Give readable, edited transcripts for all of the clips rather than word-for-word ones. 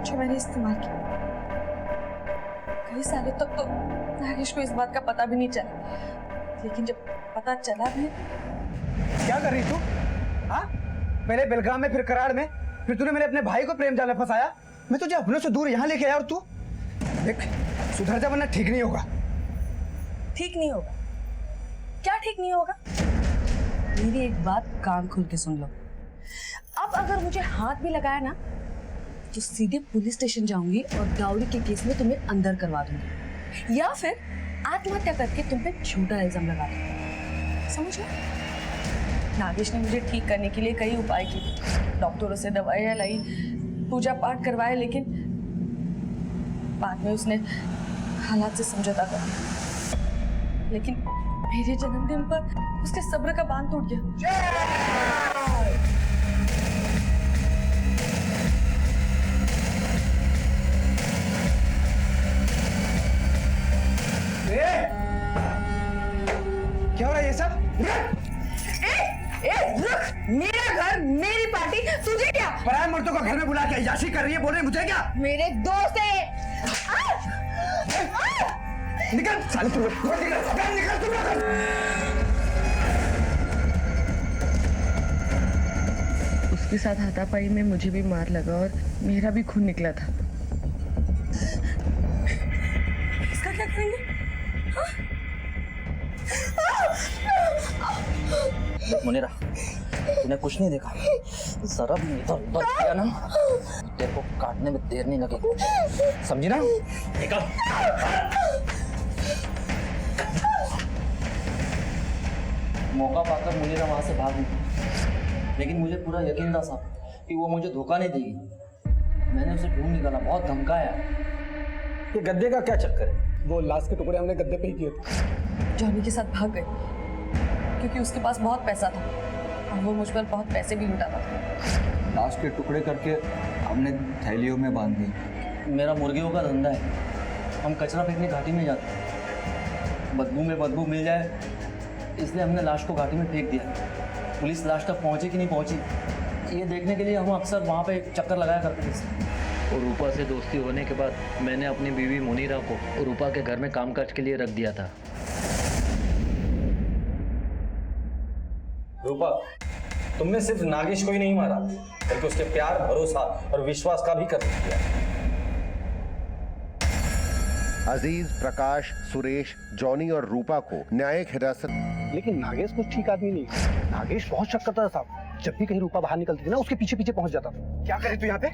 जो मैंने इस्तेमाल किया। कई सालों तक तो नागेश को इस बात का पता भी नहीं चला, लेकिन जब पता चला भी। क्या कर रही तू? हाँ, पहले बेलगाम में, फिर कराड़ में, फिर तूने मेरे अपने भाई को प्रेम जाल में फंसाया। मैं तुझे अपनों से दूर यहाँ लेके आया और तू देख, सुधर जा वरना ठीक नहीं होगा। ठीक नहीं होगा? क्या ठीक नहीं होगा? मेरी एक बात कान खोल के सुन लो। अब अगर मुझे हाथ भी लगाया ना तो सीधे पुलिस स्टेशन जाऊंगी और डाउरी के केस में तुम्हें अंदर करवा दूंगी, या फिर आत्महत्या करके तुम पे झूठा इल्जाम लगा दूंगी। समझ गए? नागेश ने मुझे ठीक करने के लिए कई उपाय किए, डॉक्टरों से दवाइयां लाई, पूजा पाठ करवाए, लेकिन बाद में उसने हालात से समझौता कर लिया। लेकिन मेरे जन्मदिन पर उसके सब्र का बांध टूट गया। क्या हो रहा है ये सब? रुक! मेरा घर, मेरी पार्टी, तुझे क्या? पराये मर्दों को घर में बुला के अय्याशी कर रही है, बोल रही मुझे क्या? मेरे दोस्त है। निकल साले तू, निकल तू। उसके साथ हाथापाई में मुझे भी मार लगा और मेरा भी खून निकला था। इसका क्या करेंगे? मुनीरा, तूने कुछ नहीं देखा? जरा भी इधर उधर किया ना, तेरे को काटने में देर नहीं लगेगी, समझी ना? निकल। मौका पाकर मुनीरा वहां से भाग निकली, लेकिन मुझे पूरा यकीन था साहब कि वो मुझे धोखा नहीं देगी। मैंने उसे ढूंढ निकाला, बहुत धमकाया। ये गद्दे का क्या चक्कर है? वो लाश के टुकड़े हमने गद्दे पे ही किए थे। जॉनी के साथ भाग गए क्योंकि उसके पास बहुत पैसा था और वो मुझ पर बहुत पैसे भी लुटाता था। लाश के टुकड़े करके हमने थैलियों में बांध दी। मेरा मुर्गियों का धंधा है, हम कचरा फेंकने घाटी में जाते हैं, बदबू में बदबू मिल जाए इसलिए हमने लाश को घाटी में फेंक दिया। पुलिस लाश तक पहुंची कि नहीं पहुंची ये देखने के लिए हम अक्सर वहाँ पे चक्कर लगाया करते थे। और रूपा से दोस्ती होने के बाद मैंने अपनी बीवी मुनीरा को रूपा के घर में कामकाज के लिए रख दिया था। रूपा, तुमने सिर्फ नागेश को ही नहीं मारा बल्कि उसके प्यार, भरोसा और विश्वास का भी कत्ल किया। अजीज, प्रकाश, सुरेश, जॉनी और रूपा को न्यायिक हिरासत। लेकिन नागेश कुछ ठीक आदमी नहीं है। नागेश बहुत शक करता था साहब। जब भी कहीं रूपा बाहर निकलती थी ना, उसके पीछे पीछे पहुंच जाता था। क्या करे तू यहाँ पे?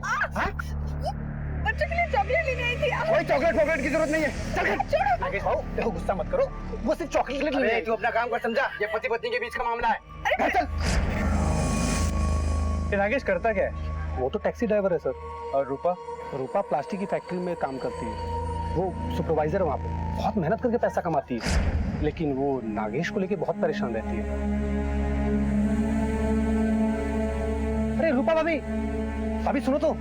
बच्चों के लिए चॉकलेट लेने आई थी। कोई चॉकलेट की जरूरत नहीं है। चल नागेश भाऊ, देखो गुस्सा मत करो, वो सिर्फ चॉकलेट के लिए। तू अपना काम कर, समझा? ये पति पत्नी के बीच का मामला है। चल। नागेश करता क्या है? वो तो टैक्सी ड्राइवर है सर। और रूपा प्लास्टिक की फैक्ट्री में काम करती है। वो सुपरवाइजर है वहाँ पे, बहुत मेहनत करके पैसा कमाती है, लेकिन वो नागेश को लेके बहुत परेशान रहती है। अरे रूपा भाभी सुनो तो,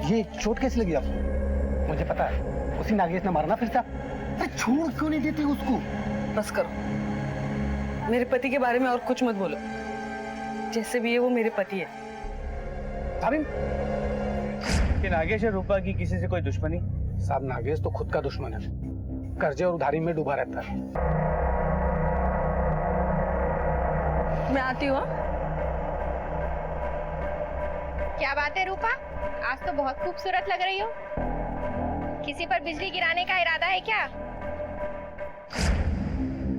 ये चोट कैसे लगी आपको? मुझे पता है, उसी नागेश ने मारना फिर से। अरे छोड़ क्यों नहीं देती उसको? बस करो, मेरे पति के बारे में और कुछ मत बोलो। जैसे भी है वो मेरे पति है। भाभी, कि नागेश और रूपा की किसी से कोई दुश्मनी? साहब, नागेश तो खुद का दुश्मन है, कर्जे और उधारी में डूबा रहता है। मैं आती हूँ। क्या बात है रूपा, आज तो बहुत खूबसूरत लग रही हो। किसी पर बिजली गिराने का इरादा है क्या?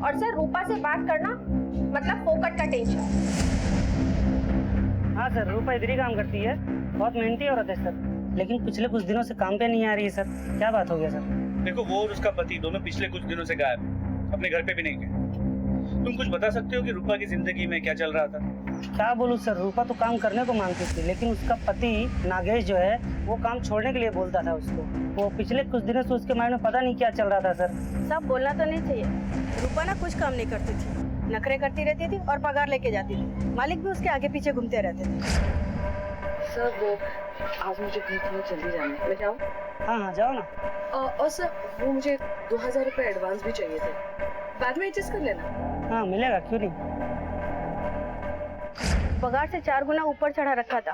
और सर, रूपा से बात करना मतलब फोकट का टेंशन। हाँ सर, रूपा इधर ही काम करती है, बहुत मेहनती औरत है सर, लेकिन पिछले कुछ दिनों से काम पे नहीं आ रही है सर। क्या बात हो गया सर? देखो, वो और उसका पति दोनों पिछले कुछ दिनों से गायब है, अपने घर पे भी नहीं गए। तुम कुछ बता सकते हो कि रूपा की जिंदगी में क्या चल रहा था? क्या बोलूं सर, रूपा तो काम करने को मांगती थी, लेकिन उसका पति नागेश जो है वो काम छोड़ने के लिए बोलता था उसको। वो पिछले कुछ दिनों से उसके माइंड में पता नहीं क्या चल रहा था सर। सब बोलना तो नहीं चाहिए। रूपा ना कुछ काम नहीं करती थी, नखरे करती रहती थी और पगार लेके जाती थी। मालिक भी उसके आगे पीछे घूमते रहते थे। सर, वो आज मुझे कहीं जल्दी जाना है, मैं जाऊँ? हाँ जाओ ना। और सर, वो मुझे 2000 रुपए एडवांस भी चाहिए थे, बाद में एडजस्ट कर लेना। हाँ मिलेगा, क्यों नहीं। पगार से 4 गुना ऊपर चढ़ा रखा था,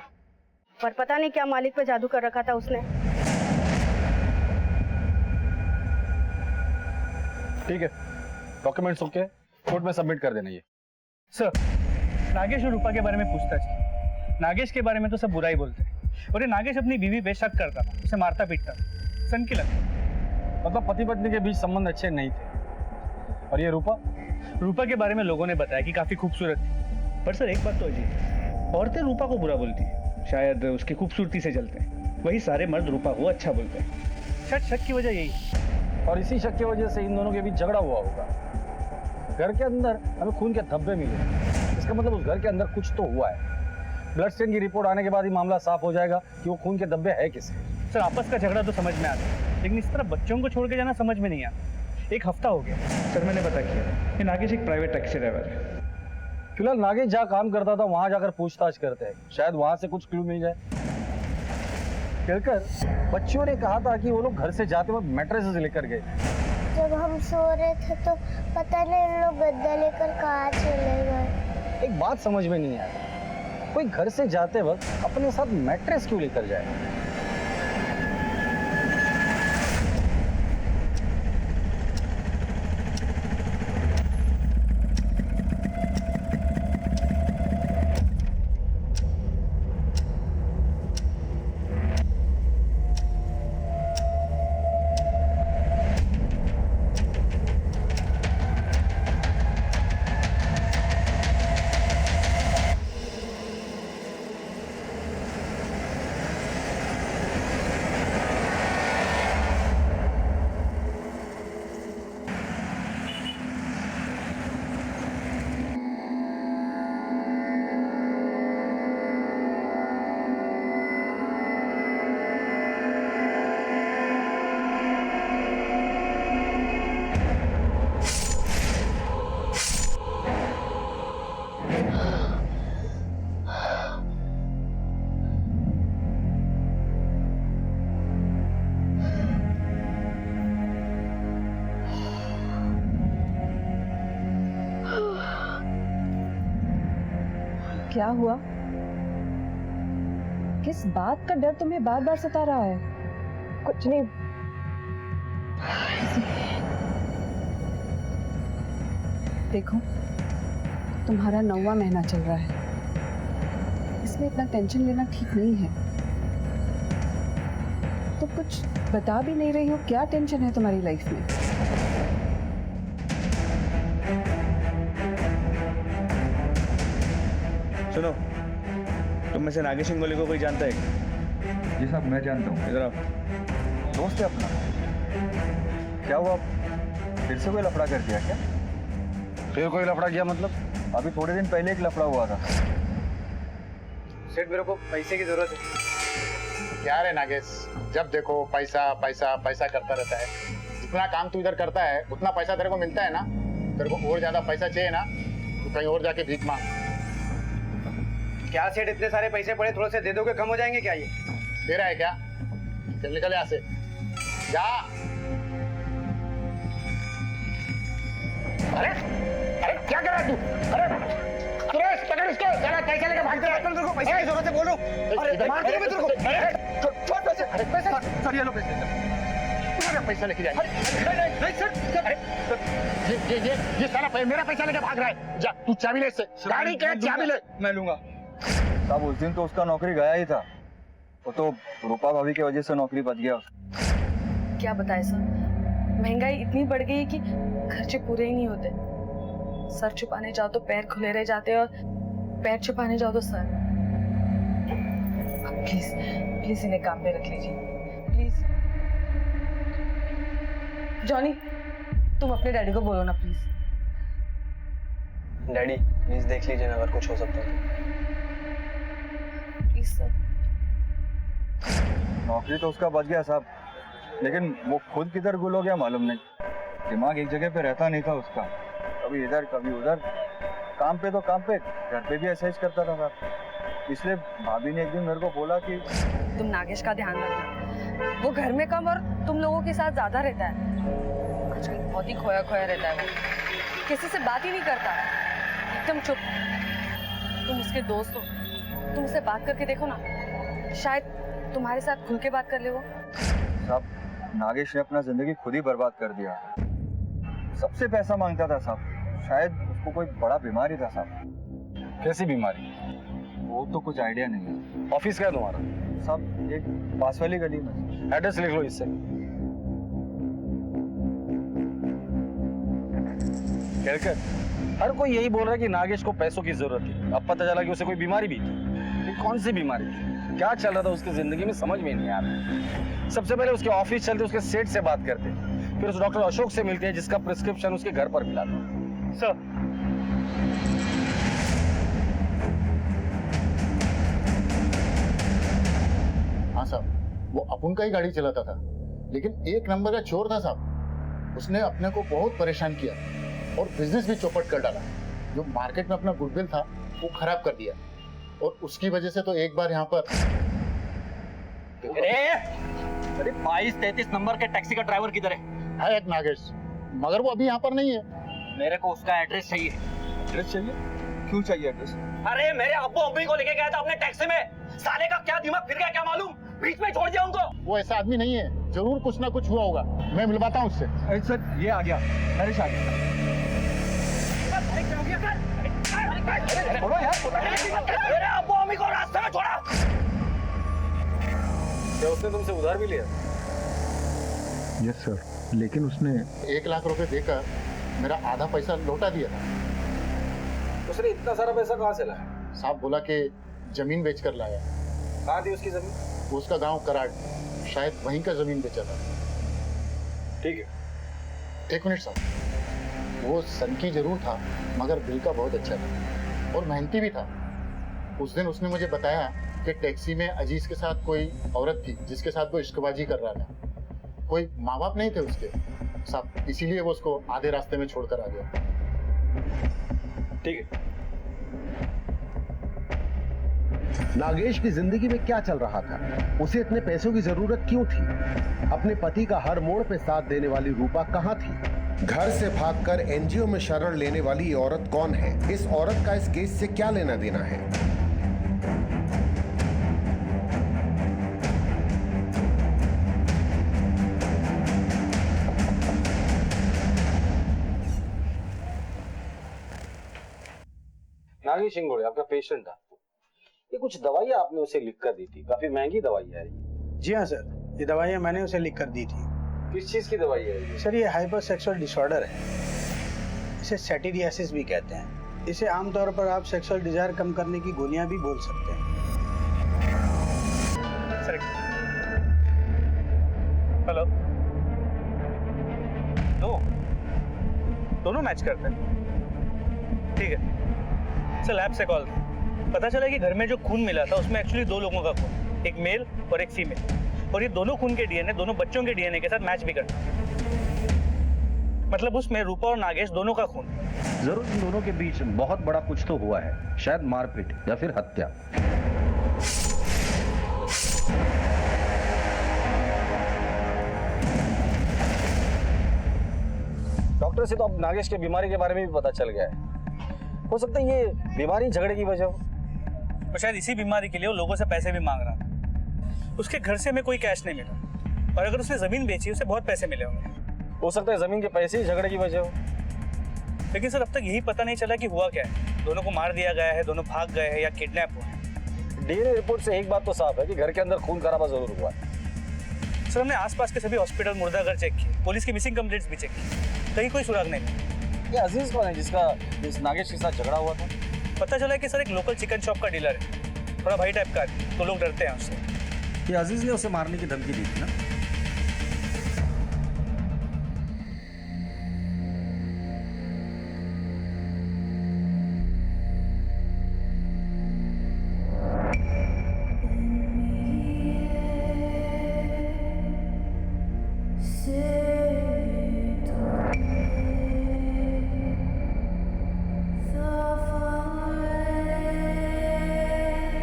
पर पता नहीं क्या मालिक पे जादू कर रखा था उसने। ठीक है, डॉक्यूमेंट्स ओके, कोर्ट में सबमिट कर देना ये। सर, नागेश और रूपा के बारे में पूछताछ की। नागेश के बारे में तो सब बुरा ही बोलते हैं, और ये नागेश अपनी बीवी पे शक करता था, उसे मारता पीटता था, सन की लगता। मतलब पति पत्नी के बीच संबंध अच्छे नहीं थे। और ये रूपा के बारे में लोगों ने बताया कि काफी खूबसूरत थी, पर सर एक बात तो अजीब, औरतें रूपा को बुरा बोलती है, शायद उसकी खूबसूरती से जलते हैं, वही सारे मर्द रूपा को अच्छा बोलते हैं। शायद शक की वजह यही है। और इसी शक की वजह से इन दोनों के बीच झगड़ा हुआ होगा। घर के अंदर हमें खून के धब्बे मिले, इसका मतलब उस घर के अंदर कुछ तो हुआ है। ब्लड स्टेन की रिपोर्ट आने के बाद ही मामला साफ हो जाएगा कि वो खून के धब्बे है किसके। सर आपस का झगड़ा तो समझ में आता है, लेकिन इस तरह बच्चों को छोड़ के जाना समझ में नहीं आता। एक हफ्ता हो गया सर, मैंने पता किया कि नागेश एक प्राइवेट टैक्सी ड्राइवर है। फिलहाल नागेश जहाँ काम करता था वहां जाकर पूछताछ करते हैं, शायद वहां से कुछ क्लू मिल जाए। कहकर बच्चों ने कहा था कि वो लोग घर से जाते वक्त मैट्रेसेस लेकर गए। जब हम सो रहे थे तो पता नहीं इन लोग गद्दा लेकर कहाँ चले गए। एक बात समझ में नहीं आया, कोई घर से जाते वक्त अपने साथ मैट्रेस क्यों लेकर जाए? क्या हुआ? किस बात का डर तुम्हें बार बार सता रहा है? कुछ नहीं। देखो, तुम्हारा 9वां महीना चल रहा है, इसमें इतना टेंशन लेना ठीक नहीं है। तो कुछ बता भी नहीं रही हो, क्या टेंशन है तुम्हारी लाइफ में? सुनो, तुम में से नागेश हिंगोली को कोई जानता है क्या? जी साहब, मैं जानता हूँ। इधर आओ। दोस्त है अपना। क्या हुआ, फिर से कोई लफड़ा कर दिया क्या? फिर कोई लफड़ा किया मतलब? अभी थोड़े दिन पहले एक लफड़ा हुआ था। सेठ, मेरे को पैसे की जरूरत है। क्या रे नागेश, जब देखो पैसा पैसा पैसा करता रहता है। जितना काम तू इधर करता है उतना पैसा तेरे को मिलता है ना। तेरे को और ज्यादा पैसा चाहिए ना तो कहीं और जाके भीख मांग। क्या सेठ, इतने सारे पैसे पड़े, थोड़े से दे दोगे, कम हो जाएंगे क्या? ये तेरा है क्या? चल निकल यहाँ से, जा। अरे अरे क्या कर रहा है तू? अरे सुरेश, पकड़ इसको, चला पैसा लेके भाग जा। तेरे को पैसे की जरूरत है, बोलो। अरे मार दूंगा मैं तेरे को। अरे छोड़ पैसे। अरे पैसे सर, ये लो पैसे। पैसा लेके जाए। नहीं सर, अरे ये साला मेरा पैसा लेके भाग रहा है। जा, तू चाबी ले इससे, गाड़ी के चाबी ले। मैं लूंगा साहब। उस दिन तो उसका नौकरी गया ही था, वो तो रूपा भाभी की वजह से नौकरी बच गया। क्या बताए सर, महंगाई इतनी बढ़ गई है कि खर्चे पूरे ही नहीं होते। सर छुपाने जाओ तो पैर खुले रह जाते और पैर छुपाने जाओ तो सर। प्लीज प्लीज इन्हें काम पे रख लीजिए, प्लीज। जॉनी, तुम अपने डैडी को बोलो ना प्लीज। डैडी प्लीज देख लीजिए ना, अगर कुछ हो सकता है। Please sir. नौकरी तो उसका बच गया साहब, लेकिन वो खुद किधर गुल हो गया मालूम नहीं। दिमाग एक जगह पे रहता नहीं था उसका, कभी इधर कभी उधर। काम पे तो काम पे, घर पे भी ऐसा ही करता था साहब। इसलिए भाभी ने एक दिन मेरे को बोला कि तुम नागेश का ध्यान रखना, वो घर में कम और तुम लोगों के साथ ज्यादा रहता है। आजकल बहुत ही खोया खोया रहता है, वो किसी से बात ही नहीं करता, एकदम चुप। तुम उसके दोस्त हो, तुम उससे बात करके देखो ना, शायद तुम्हारे साथ खुल के बात कर ले वो। साहब, नागेश ने अपना जिंदगी खुद ही बर्बाद कर दिया। सबसे पैसा मांगता था साहब, शायद उसको कोई बड़ा बीमारी था साहब। कैसी बीमारी? वो तो कुछ आइडिया नहीं है। ऑफिस क्या है तुम्हारा? साहब, एक पास वाली गली में। एड्रेस लिख लो इससे। कहकर हर कोई यही बोल रहा है कि नागेश को पैसों की जरूरत थी। अब पता चला कि उसे कोई बीमारी भी थी। ये कौन सी बीमारी थी? क्या चल रहा था उसकी जिंदगी में, समझ में नहीं आ रहा। सबसे पहले उसके ऑफिस चलते, उसके सेठ से बात करते, फिर उस डॉक्टर अशोक से मिलते हैं जिसका प्रिस्क्रिप्शन उसके घर पर मिला था। सर, हाँ साहब, वो अपुन का ही गाड़ी चलाता था, लेकिन एक नंबर का चोर था साहब। उसने अपने को बहुत परेशान किया और बिजनेस भी चौपट कर डाला। जो मार्केट में अपना गुडविल था वो खराब कर दिया, और उसकी वजह से तो एक बार यहाँ पर अरे 22-33 नंबर के टैक्सी का ड्राइवर किधर है? एक नागेश, मगर वो अभी यहाँ पर नहीं है। मेरे को उसका एड्रेस चाहिए। एड्रेस चाहिए? क्यों चाहिए एड्रेस? अरे मेरे अब्बू अम्मी को लेके गया था अपने टैक्सी में। साले का क्या दिमाग फिर गया क्या मालूम, बीच में छोड़ दिया उनको। वो ऐसा आदमी नहीं है, जरूर कुछ ना कुछ हुआ होगा। मैं मिलवाता हूँ उससे। अरे सर, ये आ गया, नरेश आ गया। मेरे अब्बू अम्मी को रास्ते में छोड़ा। क्या उसने तुमसे उधार भी लिया? यस सर, लेकिन उसने 1 लाख रुपए देकर मेरा आधा पैसा लौटा दिया था। उसने इतना सारा पैसा कहाँ से लाया? साहब बोला कि जमीन बेच कर लाया। कहाँ थी उसकी जमीन? उसका गांव कराड़, शायद वहीं का जमीन बेचा था। ठीक है। 1 मिनट साहब, वो सनकी जरूर था मगर दिल का बहुत अच्छा था और मेहनती भी था। उस दिन उसने मुझे बताया कि टैक्सी में अजीज के साथ कोई औरत थी जिसके साथ वो इश्कबाजी कर रहा था। कोई माँ बाप नहीं थे उसके साहब, इसीलिए वो उसको आधे रास्ते में छोड़कर आ गया। ठीक है। नागेश की जिंदगी में क्या चल रहा था? उसे इतने पैसों की जरूरत क्यों थी? अपने पति का हर मोड़ पे साथ देने वाली रूपा कहाँ थी? घर से भागकर एनजीओ में शरण लेने वाली ये औरत कौन है? इस औरत का इस केस से क्या लेना देना है? नागेश इंगोड़े आपका पेशेंट था। ये कुछ दवाइयाँ आपने उसे लिख कर दी थी, काफी महंगी दवाइयाँ है। जी हाँ सर, ये दवाइयाँ मैंने उसे लिख कर दी थी। किस चीज की दवाई है ये? सर, ये हाइपर सेक्सुअल डिसऑर्डर है। इसे सैटिरियासिस भी कहते हैं। इसे आमतौर पर आप सेक्सुअल डिजायर कम करने की गोलियां भी बोल सकते हैं। सर, हेलो, दोनों मैच करते हैं। ठीक है सर, लैब से कॉल पता चला कि घर में जो खून मिला था उसमें एक्चुअली 2 लोगों का खून, एक मेल और एक फीमेल, और ये दोनों खून के डीएनए दोनों बच्चों के डीएनए के साथ मैच भी करता है। मतलब उसमें रूपा और नागेश दोनों का खून। जरूर इन दोनों के बीच बहुत बड़ा कुछ तो हुआ है, शायद मारपीट या फिर हत्या। डॉक्टर से तो अब नागेश के बीमारी के बारे में भी पता चल गया है। हो सकता है ये बीमारी झगड़े की वजह हो। तो शायद इसी बीमारी के लिए वो लोगों से पैसे भी मांग रहा था। उसके घर से हमें कोई कैश नहीं मिला, और अगर उसने जमीन बेची उसे बहुत पैसे मिले होंगे। हो सकता है जमीन के पैसे ही झगड़े की वजह हो। लेकिन सर, अब तक यही पता नहीं चला कि हुआ क्या है। दोनों को मार दिया गया है, दोनों भाग गए हैं या किडनैप हुए। डीएनए रिपोर्ट से एक बात तो साफ है कि घर के अंदर खून खराबा जरूर हुआ है। सर, हमने आसपास के सभी हॉस्पिटल, मुर्दाघर चेक किए, पुलिस की मिसिंग कंप्लेंट्स भी चेक की, कहीं कोई सुराग नहीं मिला। ये अजीज कौन है जिसका इस नागेश के साथ झगड़ा हुआ था? पता चला कि सर एक लोकल चिकन शॉप का डीलर है, थोड़ा भाई टाइप का है, तो लोग डरते हैं उससे। ये अजीज ने उसे मारने की धमकी दी थी ना?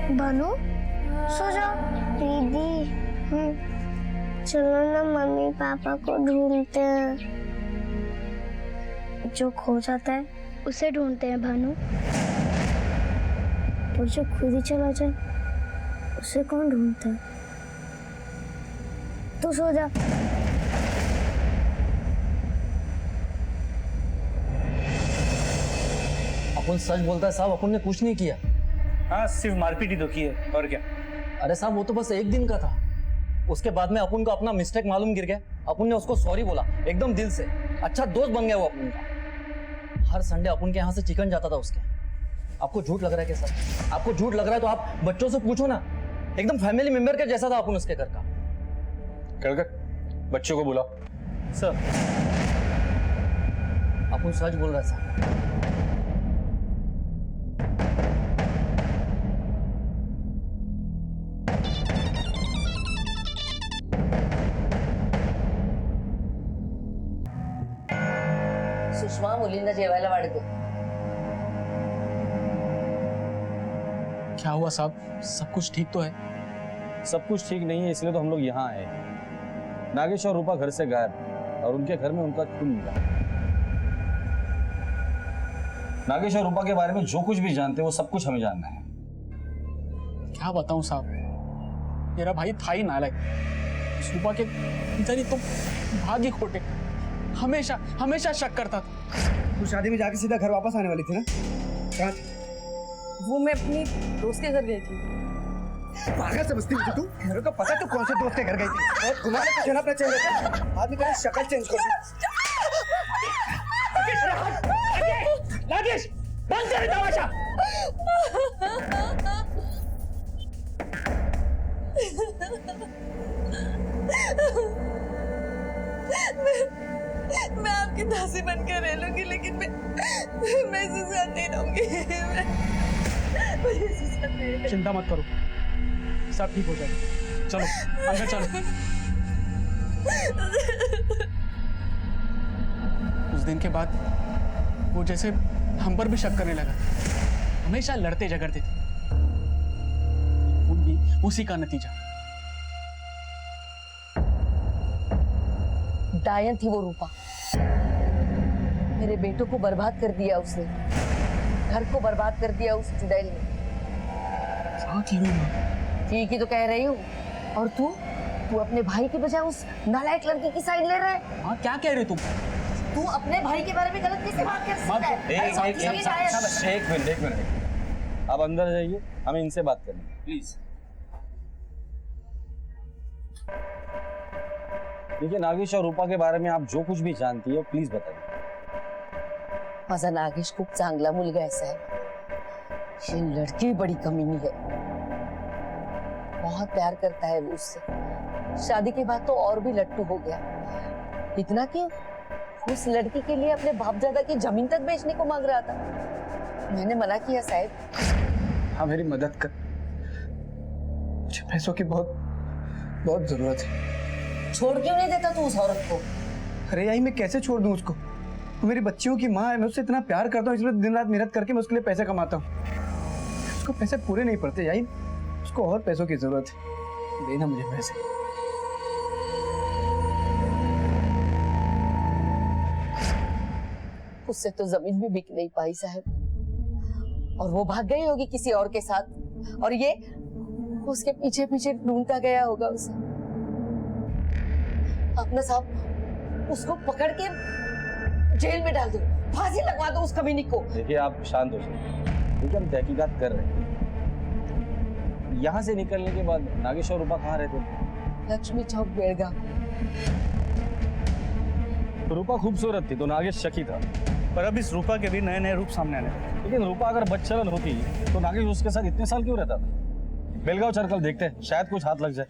भानु, सो जाओ। दीदी, चलो ना मम्मी पापा को ढूंढते हैं। जो खो जाता है उसे ढूंढते हैं भानु। तो जो खुद ही चला जाए उसे कौन ढूंढता है? तू सो जा। अपन सच बोलता है साहब, अपन ने कुछ नहीं किया। हाँ, सिर्फ मारपीट ही तो की है, और क्या। अरे साहब वो तो बस एक दिन का था, उसके बाद में अपन को अपना मिस्टेक मालूम गिर गया। अपन ने उसको सॉरी बोला एकदम दिल से, अच्छा दोस्त बन गया वो अपन का। हर संडे अपन के यहाँ से चिकन जाता था उसके। आपको झूठ लग रहा है क्या सर? आपको झूठ लग रहा है तो आप बच्चों से पूछो ना, एकदम फैमिली मेंबर के जैसा था अपन उसके घर का। कर बच्चों को बुला। सर अपन सच बोल रहा है सर। सुषमा मुलींना जेवायला वाढतो। क्या हुआ साहब, सब कुछ ठीक तो है? सब कुछ ठीक नहीं है, इसलिए तो हम लोग यहाँ आए। नागेश और रूपा घर से गायब और उनके घर में उनका खून मिला। नागेश और रूपा के बारे में जो कुछ भी जानते हैं वो सब कुछ हमें जानना है। क्या बताऊं साहब, मेरा भाई था ही नालायक। रूपा के इधर ही तो भाग्य खोटे, हमेशा हमेशा शक करता था। तू शादी में जाके सीधा घर वापस आने वाली थी ना? कहाँ थी? वो मैं अपनी दोस्त के घर गई थी। पागल समझती थी तू? मेरे को पता तू कौन से दोस्त के घर गई थी। और घुमा के चला अपने चेहरे पे। आदमी तेरी शक्ल चेंज कर दी। नागेश, बंद कर तमाशा। मैं आपकी दासी बनकर रह लूंगी, लेकिन मैं इसके साथ नहीं रहूंगी। चिंता मत करो, सब ठीक हो जाएगा। चलो अंदर चलो। उस दिन के बाद वो जैसे हम पर भी शक करने लगा, हमेशा लड़ते झगड़ते थे। भी उसी का नतीजा। डायन थी वो रूपा, मेरे बेटों को बर्बाद कर दिया उसने, घर को बर्बाद कर दिया उस चुड़ैल ने। ठीक ही तो कह रही हूँ। और तू अपने भाई के बजाय उस नालायक लड़की की साइड ले रहा है। हाँ, क्या कह रहे हो तुम? तू अपने भाई के बारे में गलत कैसे बात कर सकता है? एक मिनट, आप अंदर जाइए, हमें इनसे बात करनी है, प्लीज। देखिए, नागेश और रूपा के बारे में आप जो कुछ भी जानती है प्लीज बताइए। माझा नागेश खूप चांगला मुलगा है साहब, ये लड़की बड़ी कमीनी है, बहुत प्यार करता है वो उससे। शादी के बाद तो और भी लट्टू हो गया, इतना कि उस लड़की के लिए अपने बापजादा की जमीन तक बेचने को मांग रहा था। मैंने मना किया साहब। हाँ, मेरी मदद कर, मुझे पैसों की बहुत जरूरत है। छोड़ क्यों नहीं देता तू उस औरत को? अरे याई, मैं कैसे छोड़ दूं उसको? वो मेरी बच्चियों की माँ है, मैं उससे इतना प्यार करता हूँ, इसलिए दिन रात मेहनत करके मैं उसके लिए पैसे कमाता हूँ। उसको पैसे पूरे नहीं पड़ते याई, उसको और पैसों की जरूरत है, देना मुझे पैसे। उससे तो जमीन भी बिक नहीं पाई साहब, और वो भाग गई होगी किसी और के साथ, और ये उसके पीछे पीछे ढूंढता गया होगा उसे। अपना साहब उसको पकड़ के जेल में डाल दो, फांसी लगवा दो उस कमीनी को। देखिए, आप शांत हो जाइए, देखिए हम तहकीकात कर रहे हैं। यहाँ से निकलने के बाद नागेश और रूपा कहाँ रहते थे? लक्ष्मी चौक बेड़गांव। रूपा खूबसूरत थी तो नागेश शकी था, पर अब इस रूपा के भी नए नए रूप सामने आने लगे। लेकिन रूपा अगर बदचलन होती तो नागेश उसके साथ इतने साल क्यों रहता था? बेलगांव चलकर देखते हैं, शायद कुछ हाथ लग जाए।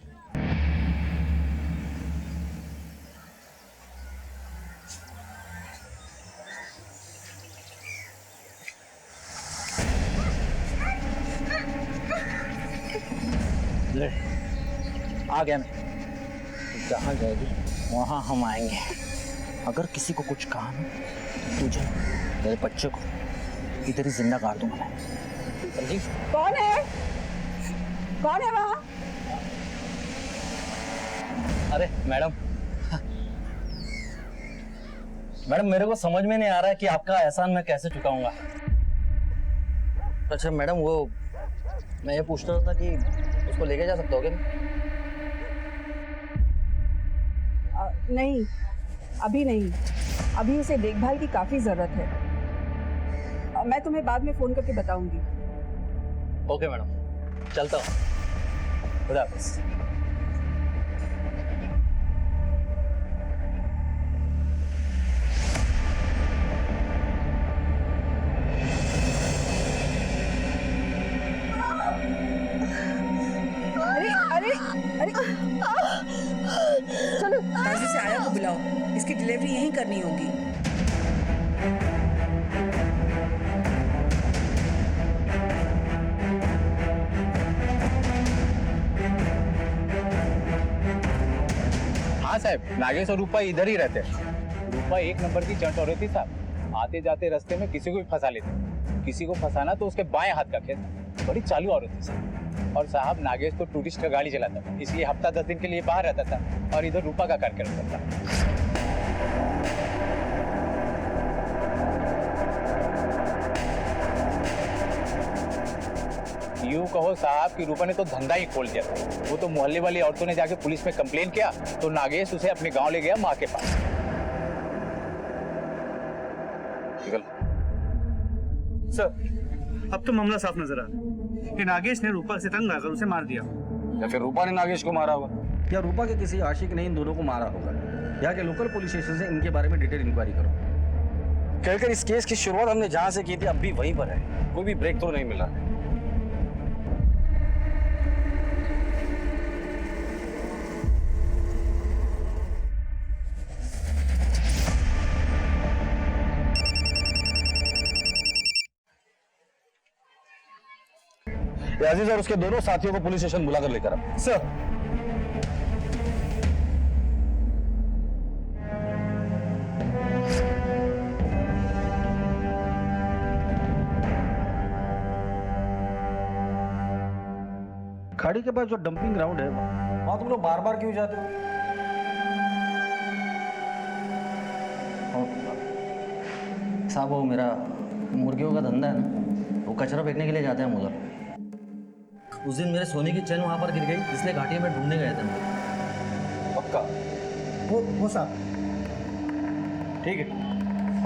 आ गया मैं। जहाँ जाएगी वहाँ हम आएंगे। अगर किसी को कुछ कहा ना, तुझे तेरे बच्चे को इधर ही जिंदा काट दूंगा मैं। समझी? कौन है? कौन है वहाँ? अरे मैडम, मैडम मेरे को समझ में नहीं आ रहा है कि आपका एहसान मैं कैसे चुकाऊंगा। अच्छा मैडम, वो मैं ये पूछ रहा था कि उसको लेके जा सकते हो क्या? नहीं, अभी नहीं। अभी उसे देखभाल की काफी जरूरत है। मैं तुम्हें बाद में फोन करके बताऊंगी। ओके मैडम, चलता हूँ। खुदा हाफिज़। अरे अरे अरे चलो ताजी से आया को बुलाओ, इसकी डिलीवरी यहीं करनी होगी। हाँ साहब, नागेश और रूपा इधर ही रहते हैं। रूपा एक नंबर की चंट औरत थी साहब। आते जाते रास्ते में किसी को भी फंसा लेते। किसी को फंसाना तो उसके बाएं हाथ का खेल था। बड़ी चालू औरत थी साहब। और साहब नागेश तो टूरिस्ट का गाड़ी चलाता था, इसलिए हफ्ता 10 दिन के लिए बाहर रहता था और इधर रूपा का कार्यक्रम करता था। यूं कहो साहब कि रूपा ने तो धंधा ही खोल दिया था। वो तो मोहल्ले वाली औरतों ने जाके पुलिस में कंप्लेन किया तो नागेश उसे अपने गांव ले गया माँ के पास। सर, अब तो मामला साफ नजर आ रहा है कि नागेश ने रूपा से तंग आकर उसे मार दिया, या फिर रूपा ने नागेश को मारा होगा, या रूपा के किसी आशिक ने इन दोनों को मारा होगा। यहाँ के लोकल पुलिस स्टेशन से इनके बारे में डिटेल इंक्वायरी करो। कहकर इस केस की शुरुआत हमने जहां से की थी अब भी वहीं पर है। कोई भी ब्रेक थ्रू नहीं मिला है। अजीज और उसके दोनों साथियों को पुलिस स्टेशन बुलाकर लेकर आओ। सर। खाड़ी के पास जो डंपिंग ग्राउंड है वहां तुम लोग बार बार क्यों जाते हो? साहब वो मेरा मुर्गियों का धंधा है ना, वो कचरा फेंकने के लिए जाते हैं हम उधर। उस दिन मेरे सोने की चैन वहां पर गिर गई, इसलिए घाटी में ढूंढने गए थे हम। पक्का? वो साहब ठीक है,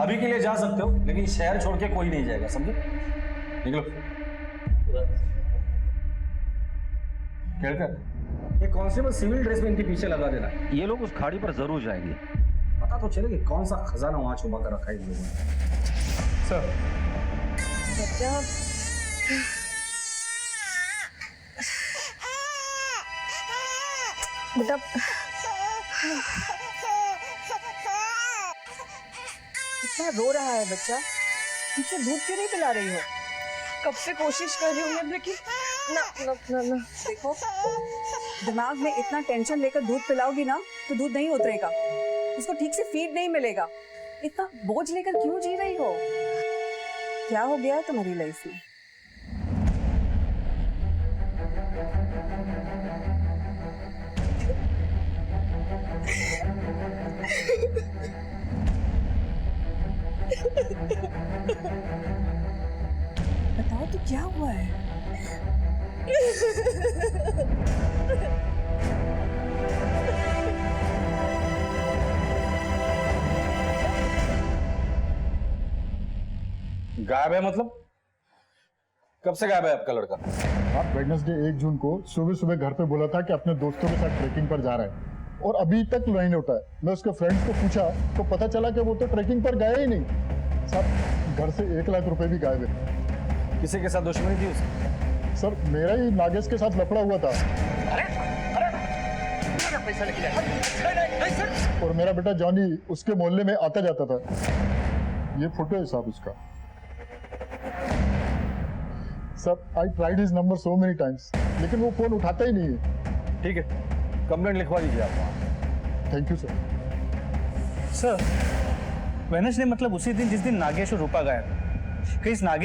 अभी के लिए जा सकते हो, लेकिन शहर छोड़ के कोई नहीं जाएगा, समझे? निकलो। केड़कर, एक कांस्टेबल सिविल ड्रेस में इनके पीछे लगा देना। ये लोग उस खाड़ी पर जरूर जाएंगे। पता तो चले कि कौन सा खजाना वहां छुपा कर रखा है इन लोगों ने। सर, बच्चा बेटा इतना रो रहा है बच्चा, मुझसे दूध क्यों नहीं पिला रही हो? कब से कोशिश कर रही हूँ लेकिन ना ना ना ना। देखो दिमाग में इतना टेंशन लेकर दूध पिलाओगी ना तो दूध नहीं उतरेगा, उसको ठीक से फीड नहीं मिलेगा। इतना बोझ लेकर क्यों जी रही हो? क्या हो गया है तुम्हारी लाइफ में? बताओ तो क्या हुआ है? गायब है मतलब? कब से गायब है आपका लड़का? आप वेडनेसडे 1 जून को सुबह सुबह घर पे बोला था कि अपने दोस्तों के साथ ट्रैकिंग पर जा रहा है और अभी तक नहीं लौटा है। मैं उसके फ्रेंड्स को पूछा तो पता चला कि वो तो ट्रैकिंग पर गए ही नहीं। साहब घर से 1 लाख रुपए भी गायब है। किसी के साथ दुश्मनी थी उसकी? सर मेरा ही नागेश के साथ लफड़ा हुआ था। पैसा लेके जाए। और मेरा बेटा जॉनी उसके मोहल्ले में आता जाता था। ये फोटो है साहब उसका। Sir I tried his number so many times लेकिन वो फोन उठाता ही नहीं है। ठीक है, कंप्लेंट लिखवा दीजिए आप। Thank you sir. Sir, Wednesday मतलब उसी दिन जिस दिन नागेश और रूपा गायब। कि इस नागेश